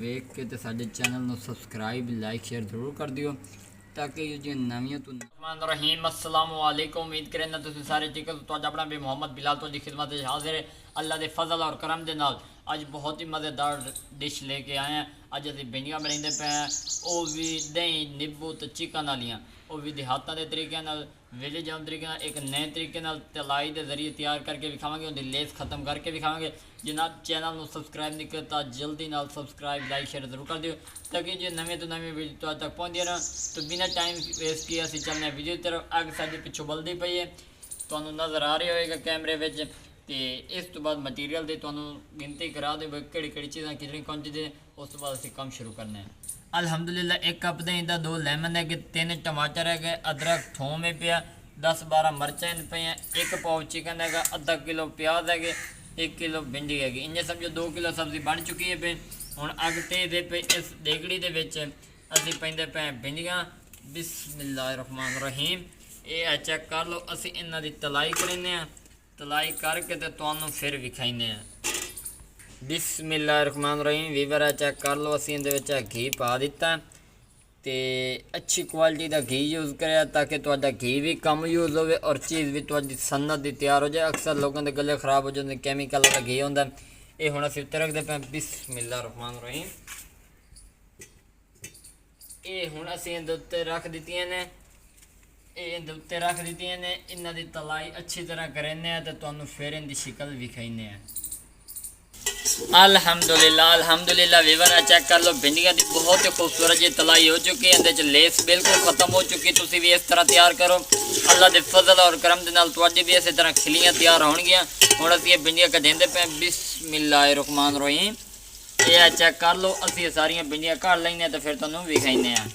ਵੇਖ ਕੇ ਤੇ ਸਾਡੇ ਚੈਨਲ ਨੂੰ ਸਬਸਕ੍ਰਾਈਬ ਲਾइक शेयर ਜ਼ਰੂਰ ਕਰ ਦਿਓ ताकि जो नवी रहमान रहीम अस्सलाम वालेकुम। उम्मीद करें ना तुम सारे ठीक हो। तो अपना भी मोहम्मद बिलाल तो खिदमत हाजिर है अल्लाह के फजल और करम के नाल अज बहुत ही मज़ेदार डिश लेके आए हैं। अज अभी भिंडियाँ बनाते पे हैं, वो भी दही नींबू तो चिकन वालियाँ, वो भी देहातों के तरीके विलेज आम तरीके एक नए तरीके तलाई के जरिए तैयार करके विखावे, उनकी लेस खत्म करके विखावे। जिन्हें चैनल में सबसक्राइब नहीं करता जल्दी नाल सबसक्राइब लाइक शेयर जरूर कर दियो ताकि जो नवे तो नवी वीडियो तो तक पहुँचती रह। तो बिना टाइम वेस्ट किए असी चलने वीडियो की तरफ। अग साढ़े पिछों बलती पई है, तो नज़र आ रही होएगा कैमरे में। तो इस तो बाद मटीरियल की तो गिनती करा दे कि चीज़ा कितनी क्वांटिटी दे, उस तो बाद असी काम शुरू करने हैं। अलहमदुलिल्लाह एक कप दही का 2 लैमन है, 3 टमाटर है, अदरक थोम है पिया, 10-12 मिर्चा पे, 1 पाव चिकन है, आधा किलो प्याज है, 1 किलो भिंडी है। इन्हें समझो 2 किलो सब्जी बन चुकी है पे। हुण अग ते दे पे इस देगड़ी दे विच असीं पैंदे पे भिंडियां। बिस्मिल्लाहिर्रहमानिर्रहीम। ये चेक कर लो, असी इन्हां दी तलाई करेंगे, तलाई करके तो तुहानूं फिर विखाइने हैं। बिस्मिल्लाहिर्रहमानिर्रहीम। वीवर चेक कर लो, असीं इहदे विच घी पा दिता ते अच्छी क्वालिटी का घी यूज़ करें ताकि तुहाडा घी भी कम यूज़ हो और चीज़ भी तुहाडी सन्नत दी तैयार हो जाए। अक्सर लोगों के गले खराब हो जाते कैमिकल वाला घी होंदा। ये हुण असीं उत्ते रखदे पे। बिस्मिल्लाहिर्रहमानिर्रहीम। ये हुण असीं इहदे उत्ते रख दित्तियां ने, इहदे उत्ते रख दित्तियां ने। इन्हां दी तलाई अच्छी तरह करेंगे तो तुहानूं फिर इहदी शिकल विखाइने हैं। अल्हम्दुलिल्लाह अल्हम्दुलिल्लाह। वीवर चेक कर लो, भिंडियां की बहुत ही खूबसूरत जी तलाई हो चुकी है, इहदे लेस बिल्कुल खत्म हो चुकी। तुसीं भी इस तरह तैयार करो, अल्लाह के फजल और करम दे नाल तुहाडी भी इस तरह खिलियां तैयार होणगियां। हुण असीं भिंडियां कढेंदे पे। बिस्मिल्लाहिर्रहमानिर्रहीम। ये चेक कर लो, असीं सारियां भिंडियां कढ़ लैने तो फिर तुहानूं विखाइने हैं।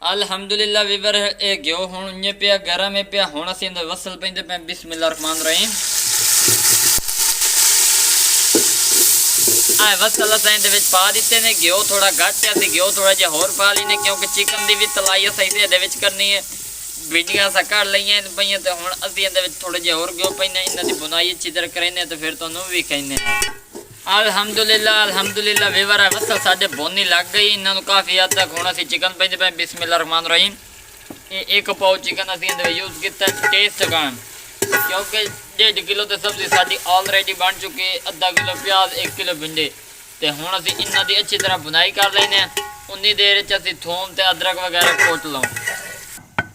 अल्हम्दुलिल्लाह वीवर ये घ्यो हुण इं पिया गर्म है पिया। हुण असीं इहदे वसल पैंदे पे। बिस्मिल्लाहिर्रहमानिर्रहीम। वसल असें पा दिते ने। घ्यो थोड़ा घट है, असीं घ्यो थोड़ा जिहा होर पा लेने क्योंकि चिकन की भी तलाई असीं इहदे करनी है। भिंडियां असां कढ़ लईआं पईआं तो हुण असीं इहदे थोड़े जिहा होर घ्यो पैने, इन्हां दी बुनाई अच्छी तरह करेंगे तो फिर तुहानूं विखाइने हैं। अल्हम्दुलिल्लाह अल्हम्दुलिल्लाह। वीवर है वसल साडे भुनी लग गई इन्हां नूं काफ़ी हद तक। हुण असीं चिकन पैंदे पे। बिस्मिल्लाहिर्रहमानिर्रहीम। ये 1 पाव चिकन असीं इहदे यूज़ किया टेस्ट कारण, क्योंकि 1.5 किलो तो सब्जी साडी ऑलरेडी बन चुकी है। आधा किलो प्याज, 1 किलो भिंडी। तो हुण असीं इन्हां दी अच्छी तरह बुनाई कर लैने। उन्नी देर असीं थोम ते अदरक वगैरह कोट लओ।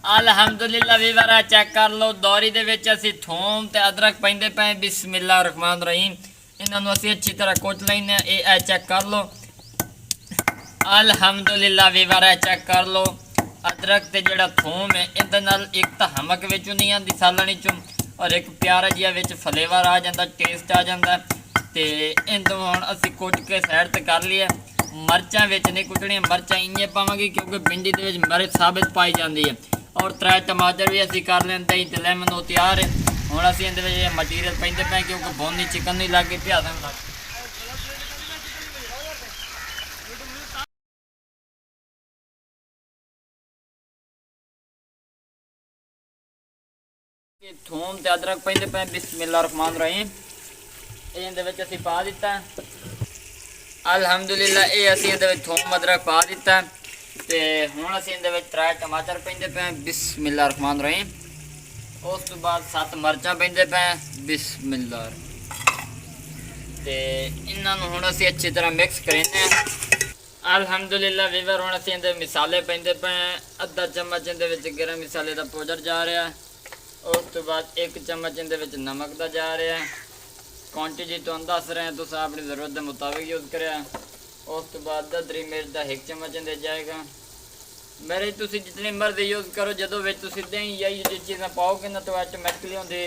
अल्हम्दुलिल्लाह वीवर चेक कर लो, दौरी दे विच असीं थोम ते अदरक पैंदे पे। बिस्मिल्लाहिर्रहमानिर्रहीम। इन्हां नूं असीं अच्छी तरह कोट लैने। ये चेक कर लो। अल्हम्दुलिल्लाह वीवर चेक कर लो, अदरक ते जिहड़ा थोम है इहदे नाल एक तां हमक विचों नहीं आंदी सालण विचों और एक प्यारा जिहा विच फ्लेवर आ जाता, टेस्ट आ जाता। तो इहदों हुण असीं कुट के साइड ते कर लिया। मरचां विच नहीं कुटणियां, मरचां इंजे पावांगे क्योंकि भिंडी दे विच मिर्च साबित पाई जाती है। और 3 टमाटर भी असीं कर लें। दही ते लैमन वो तैयार है। हुण असीं इहदे विच मटीरियल पैंदे पे क्योंकि भुनी चिकन नहीं लग गई प्याज़ां लग। थोम ते अदरक पैंदे पे। बिस्मिल्लाहिर्रहमानिर्रहीम। इहदे विच असीं पा दिता। अल्हम्दुलिल्लाह। ये असीं इहदे विच थोम अदरक पा दिता ते हुण असीं इहदे विच 3 टमाटर पैंदे पे। बिस्मिल्लाहिर्रहमानिर्रहीम। उस तो बाद 7 मिर्चां पैंदे पे। बिस्मिल्लाह। ते इन्हां नूं हुण असीं अच्छी तरह मिक्स करेंगे। अल्हम्दुलिल्लाह वीवर हुण असीं इहदे मसाले पैंदे पे। आधा चम्मच इहदे विच गरम मसाले का पाउडर जा रहा है। उस तो बाद 1 चम्मच इहदे विच नमक का जा रहा है। क्वांटिटी तो दस रहे हैं, तुम अपनी ज़रूरत के मुताबिक यूज़ करें। उस तो बाद ददरी मिर्च का 1 चम्मच इहदे जाएगा। मेरे तुम जितनी मर्जी यूज़ करो, जो दही या ये चीज़ें पाओगे ना तो ऑटोमैटिकली होंगी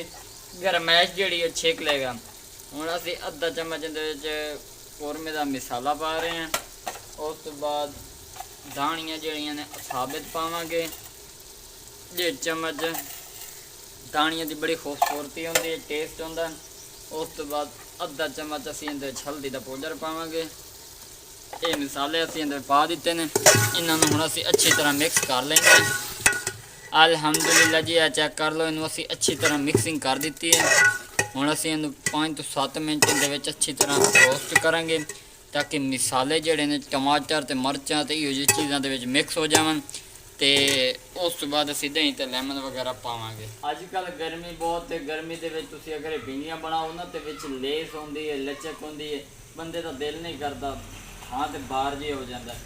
गरमैश जी छेक लेगा। हुण असीं आधा चम्मच इहदे कौरमे का मसाला पा रहे हैं। उस तो बाद धाणियाँ जिहड़ियां ने साबित पावांगे। 1.5 चम्मच धाणियाँ की बड़ी खूबसूरती होंदी है, टेस्ट होंदा। उस तो बाद आधा चम्मच असीं इहदे हल्दी का पाउडर पावांगे। ये मसाले असीं इहदे पा दिते ने। इन्हां नूं हुण असीं अच्छी तरह मिक्स कर लेंगे। अल्हम्दुलिल्लाह जी चेक कर लो, इन्हूं असीं अच्छी तरह मिक्सिंग कर दी है। हुण असीं इहनूं 5 तो 7 मिनट इहदे विच अच्छी तरह रोस्ट करांगे। ताकि मिसाले जिहड़े ने टमाटर ते मरचां ते इहो जी चीज़ां दे विच मिक्स हो जावन। ते उस तो बाद असीं दही ते लैमन वगैरह पावांगे। अजकल गर्मी बहुत है, गर्मी दे विच तुसीं अगर भिंडियां बनाओ ना ते विच लेस होंदी है, लचक होंदी है, बंदे दा दिल नहीं करदा हाँ ते बाहर जी हो जांदा।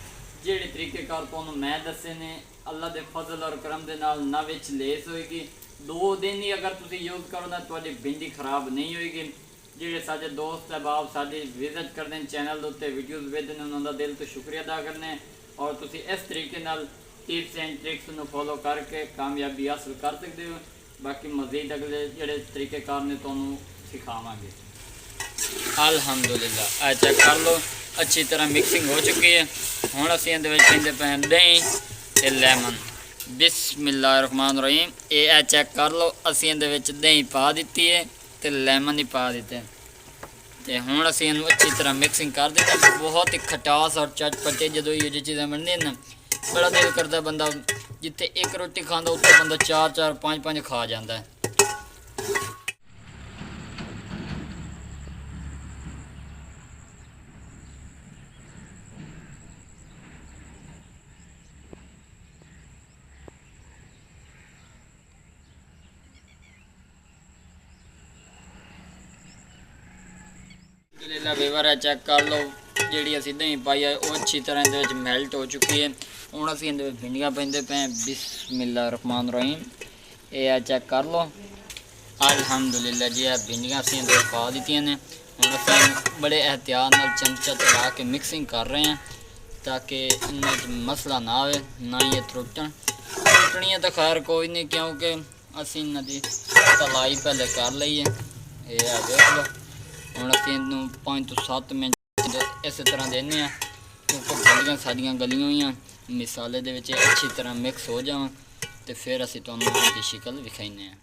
ਜਿਹੜੇ ਤਰੀਕੇਕਾਰ ਤੁਹਾਨੂੰ ਮੈਂ ਦੱਸੇ ਨੇ ਅੱਲਾ ਦੇ ਫਜ਼ਲ ਔਰ ਕਰਮ ਦੇ ਨਾਲ ਨਾ ਵਿੱਚ ਲੇਸ ਹੋਏਗੀ। 2 ਦਿਨ ਹੀ ਅਗਰ ਤੁਸੀਂ ਯੂਜ਼ ਕਰੋ ਨਾ ਤੁਹਾਡੀ ਭਿੰਡੀ ਖਰਾਬ ਨਹੀਂ ਹੋਏਗੀ। ਜਿਹੜੇ ਸਾਡੇ ਦੋਸਤ ਅਹਿਬਾਬ ਸਾਡੀ ਵਿਜ਼ਿਟ ਕਰਦੇ ਨੇ ਚੈਨਲ ਦੇ ਉੱਤੇ ਵੀਡੀਓਜ਼ ਵੇਖਦੇ ਨੇ ਉਹਨਾਂ ਦਾ ਦਿਲ ਤੋਂ ਸ਼ੁਕਰੀਆ ਅਦਾ ਕਰਨੇ ਔਰ ਤੁਸੀਂ ਇਸ ਤਰੀਕੇ ਨਾਲ ਟਿਪਸ ਐਂਡ ਟ੍ਰਿਕਸ ਨੂੰ ਫੋਲੋ ਕਰਕੇ ਕਾਮਯਾਬੀ ਹਾਸਲ ਕਰ ਸਕਦੇ ਹੋ। ਬਾਕੀ ਮਜ਼ੀਦ ਅਗਲੇ ਜਿਹੜੇ ਤਰੀਕੇਕਾਰ ਨੇ ਤੁਹਾਨੂੰ ਸਿਖਾਵਾਂਗੇ। ਅਲਹਮਦੁਲਿਲਾ ਆ ਚੈੱਕ ਕਰ ਲਓ अच्छी तरह मिक्सिंग हो चुकी है। हुण असीं इहदे विच पाइंदे पए दही ते लैमन। बिस्मिल्लाहिर्रहमानिर्रहीम। ये चेक कर लो असीं इहदे विच दही पा दित्ती है ते लैमन ही पा दित्ते ते हुण असीं इहनूं अच्छी तरह मिक्सिंग कर देना। बहुत ही खटास और चटपटे जदों इहो जी चीज़ां बनदियां ना बड़ा दिल करदा बंदा जिथे एक रोटी खांदा उत्थे बंदा 4-4 5-5 खा जांदा है। ला वीवर है चेक कर लो जी असी दही पाई है वो अच्छी तरह इहदे विच मैल्ट हो चुकी है। हुण असीं इहदे विच भिंडियां पाइंदे पे बिस्मिल्लाहिर्रहमानिर्रहीम। ये चेक कर लो अल्हम्दुलिल्लाह जी भिंडियां असीं इहदे विच पा दित्तियां ने। हुण असीं बड़े एहतियात नाल चमचा चला के मिक्सिंग कर रहे हैं ताकि इन्हें मसला ना आए ना ही ये टुटनियाँ तो खैर कोई नहीं क्योंकि असीं इन्हां दी तलाई पहले कर लई है। ये देख लो हुण असीं इहनूं 5 ਤੋਂ 7 मिनट इस तरह देने क्योंकि भिंडियां साडियां गलियां होईयां मिसाले दे विच अच्छी तरह मिक्स हो जावन ते फिर असीं तुहानूं इहदी शक्ल विखाइने हैं।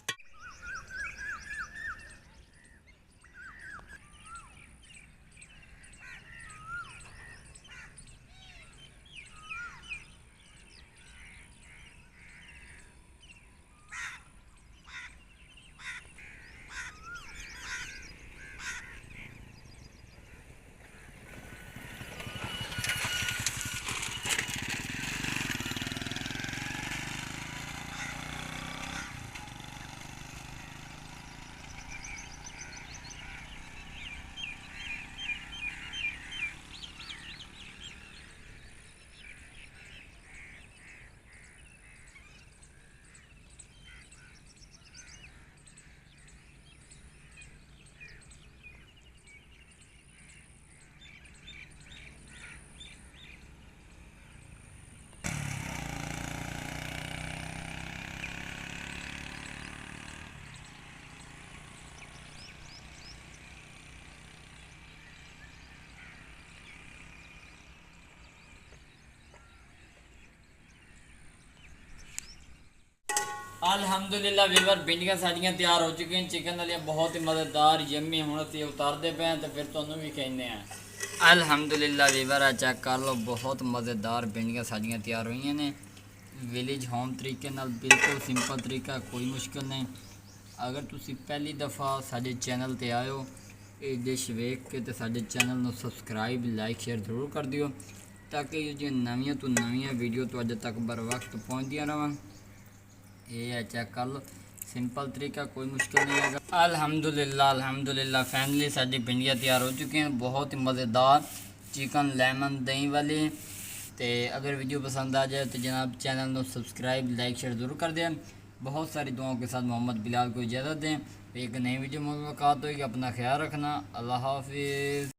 अल्हम्दुलिल्लाह वीवर भिंडियां साडियां तैयार हो चुकी हैं चिकन वाली बहुत ही मज़ेदार यम्मी। हुण असीं उतारदे पे हैं तो फिर तुहानूं भी कहने हैं। अल्हम्दुलिल्लाह वीवर चेक कर लो बहुत मज़ेदार भिंडियां साडियां तैयार हुई ने विलेज होम तरीके नाल बिल्कुल सिंपल तरीका कोई मुश्किल नहीं। अगर तुसीं पहली दफ़ा साडे चैनल ते आए हो ये डिश वेख के तो साडे चैनल नूं सबसक्राइब लाइक शेयर जरूर कर दिओ ताकि ये नवीं तो नवीं वीडियो तुहाडे तक बर वक्त पहुँचदियां रहन। ये चेक कर लो सिंपल तरीका कोई मुश्किल नहीं है। अल्हम्दुलिल्लाह फैमिली साडी भिंडियां तैयार हो चुकी हैं बहुत ही मज़ेदार चिकन लेमन दही वाली। तो अगर वीडियो पसंद आ जाए तो जनाब चैनल को सब्सक्राइब लाइक शेयर ज़रूर कर दें। बहुत सारी दुआओं के साथ मोहम्मद बिलाल को इजाज़त दें। एक नई वीडियो में मुलाकात होगी। अपना ख्याल रखना। अल्लाह हाफिज़।